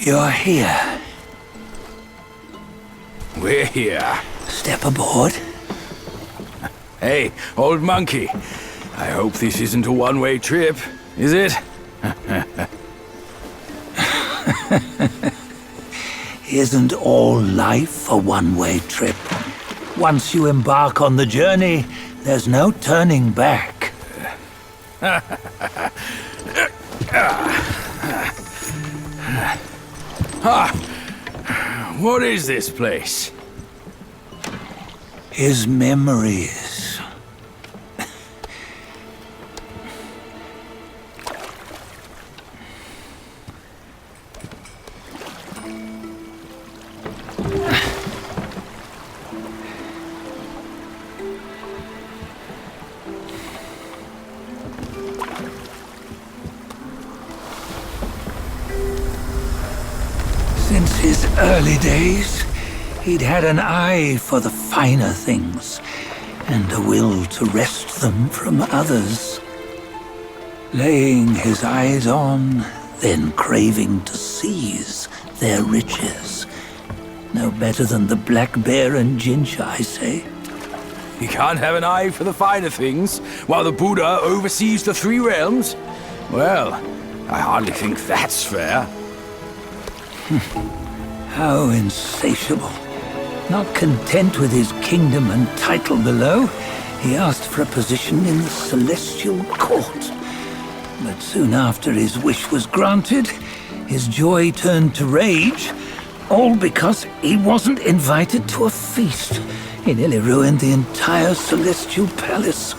You're here. We're here. Step aboard. Hey, old monkey. I hope this isn't a one-way trip, is it? Isn't all life a one-way trip? Once you embark on the journey, there's no turning back. What is this place? His memories. Since his early days, he'd had an eye for the finer things, and a will to wrest them from others. Laying his eyes on, then craving to seize their riches. No better than the black bear and Jinja, I say. You can't have an eye for the finer things, while the Buddha oversees the three realms? Well, I hardly think that's fair. How insatiable. Not content with his kingdom and title below, he asked for a position in the celestial court. But soon after his wish was granted, his joy turned to rage, all because he wasn't invited to a feast. He nearly ruined the entire celestial palace.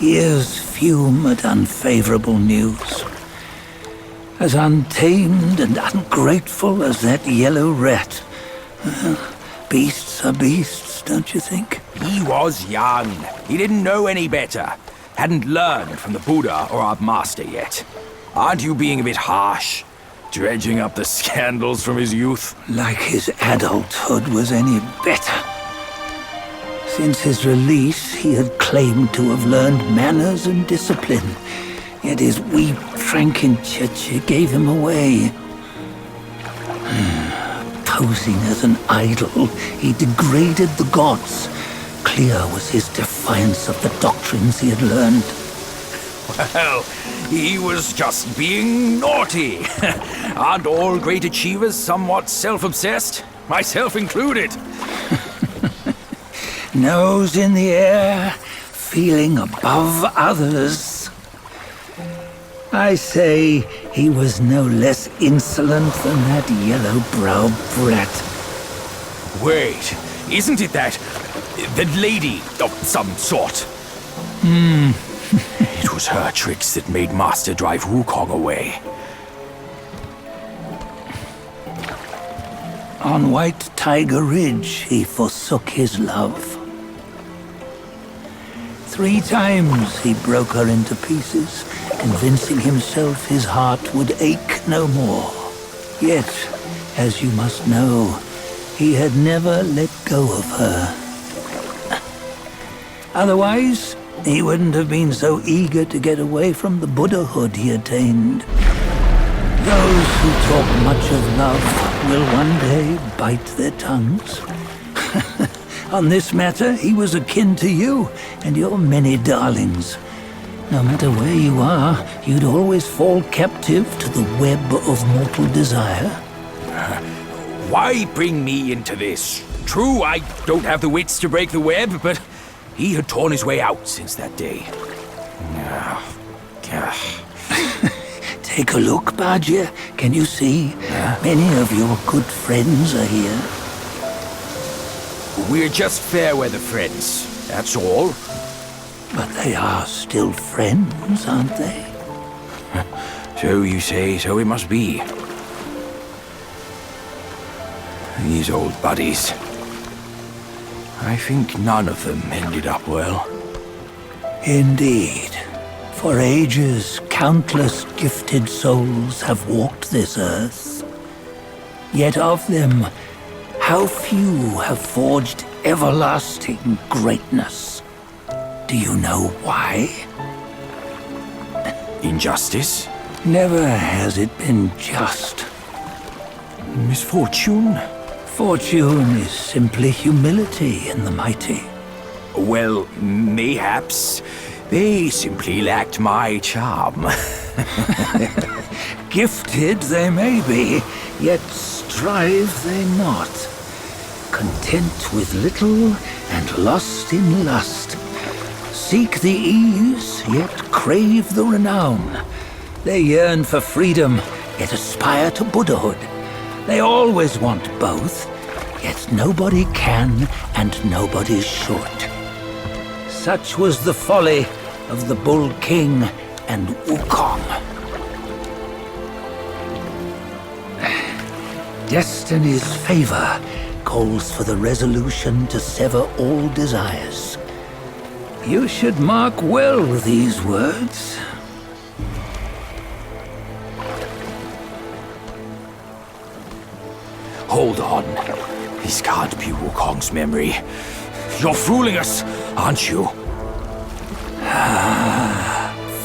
Years fume at unfavorable news. As untamed and ungrateful as that yellow rat. Beasts are beasts, don't you think? He was young. He didn't know any better. Hadn't learned from the Buddha or our master yet. Aren't you being a bit harsh? Dredging up the scandals from his youth? Like his adulthood was any better. Since his release, he had claimed to have learned manners and discipline. Yet his weak Frankenchurch gave him away. Posing as an idol, he degraded the gods. Clear was his defiance of the doctrines he had learned. Well, he was just being naughty. Aren't all great achievers somewhat self-obsessed? Myself included. Nose in the air, feeling above others. I say he was no less insolent than that yellow-browed brat. Wait, isn't it that lady of some sort? It was her tricks that made Master drive Wukong away. On White Tiger Ridge, he forsook his love. 3 times he broke her into pieces, convincing himself his heart would ache no more. Yet, as you must know, he had never let go of her. Otherwise, he wouldn't have been so eager to get away from the Buddhahood he attained. Those who talk much of love will one day bite their tongues. On this matter, he was akin to you and your many darlings. No matter where you are, you'd always fall captive to the web of mortal desire. Why bring me into this? True, I don't have the wits to break the web, but he had torn his way out since that day. Take a look, Bajia. Can you see? Many of your good friends are here. We're just fair-weather friends, that's all. But they are still friends, aren't they? So you say, so it must be. These old buddies. I think none of them ended up well. Indeed. For ages, countless gifted souls have walked this earth. Yet of them, how few have forged everlasting greatness? Do you know why? Injustice? Never has it been just. Misfortune? Fortune is simply humility in the mighty. Well, mayhaps. They simply lacked my charm. Gifted they may be, yet strive they not. Content with little and lost in lust. Seek the ease, yet crave the renown. They yearn for freedom, yet aspire to Buddhahood. They always want both, yet nobody can and nobody should. Such was the folly of the Bull King and Wukong. Destiny's favor calls for the resolution to sever all desires. You should mark well these words. Hold on. This can't be Wukong's memory. You're fooling us, aren't you?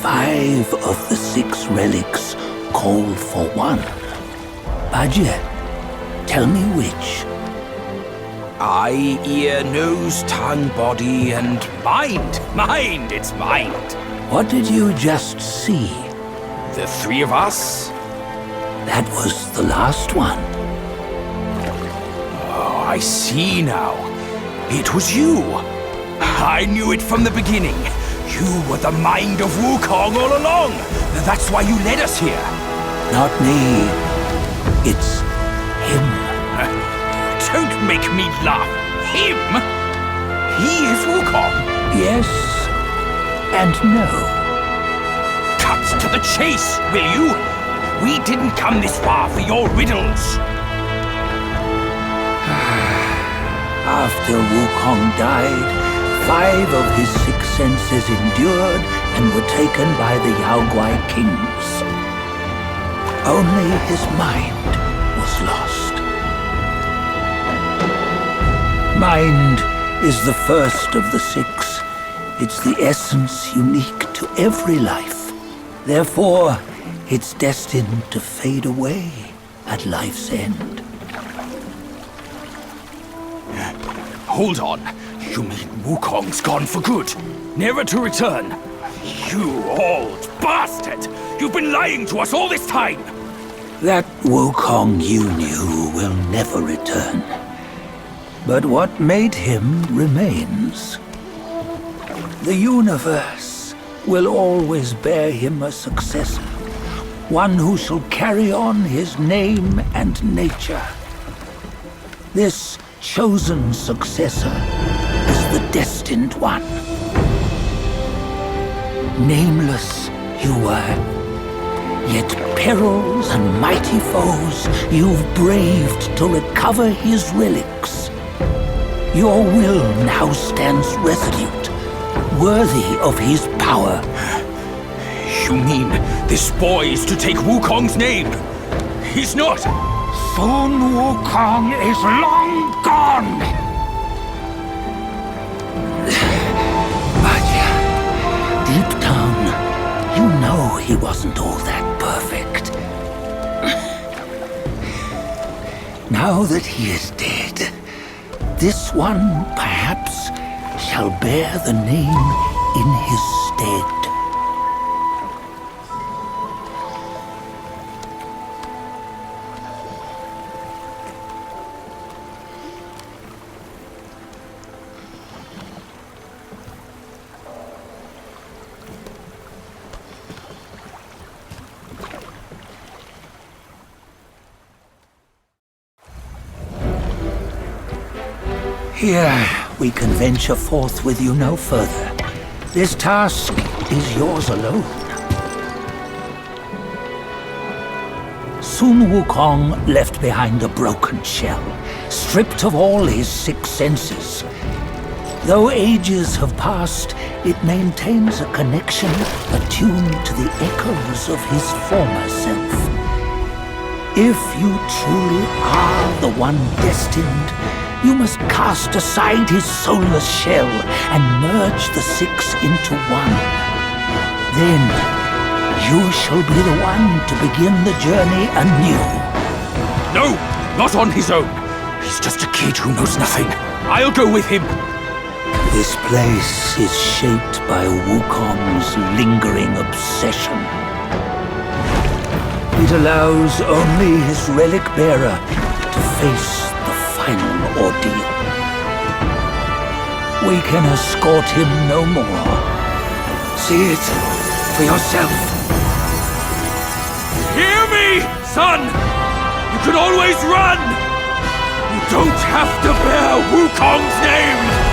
5 of the 6 relics call for one. Bajie, tell me which. Eye, ear, nose, tongue, body, and mind. Mind, it's mind. What did you just see? The 3 of us? That was the last one. Oh, I see now. It was you. I knew it from the beginning. You were the mind of Wukong all along. That's why you led us here. Not me. It's him. Don't make me laugh. Him? He is Wukong. Yes and no. Cut to the chase, will you? We didn't come this far for your riddles. After Wukong died, 5 of his 6 senses endured and were taken by the Yaoguai kings. Only his mind was lost. Mind is the first of the 6. It's the essence unique to every life. Therefore, it's destined to fade away at life's end. Hold on. You mean Wukong's gone for good? Never to return? You old bastard! You've been lying to us all this time! That Wukong you knew will never return. But what made him remains. The universe will always bear him a successor. One who shall carry on his name and nature. This chosen successor is the destined one. Nameless you were, yet perils and mighty foes you've braved to recover his relics. Your will now stands resolute, worthy of his power. You mean this boy is to take Wukong's name? He's not! Sun Wukong is long gone! But deep down, you know he wasn't all that perfect. Now that he is dead, this one, perhaps, shall bear the name in his stead. Here, we can venture forth with you no further. This task is yours alone. Sun Wukong left behind a broken shell, stripped of all his 6 senses. Though ages have passed, it maintains a connection attuned to the echoes of his former self. If you truly are the one destined, you must cast aside his soulless shell and merge the 6 into one. Then you shall be the one to begin the journey anew. No, not on his own. He's just a kid who knows nothing. I'll go with him. This place is shaped by Wukong's lingering obsession. It allows only his relic bearer to face the final ordeal. We can escort him no more. See it for yourself. Hear me, son! You can always run! You don't have to bear Wukong's name!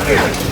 Yeah.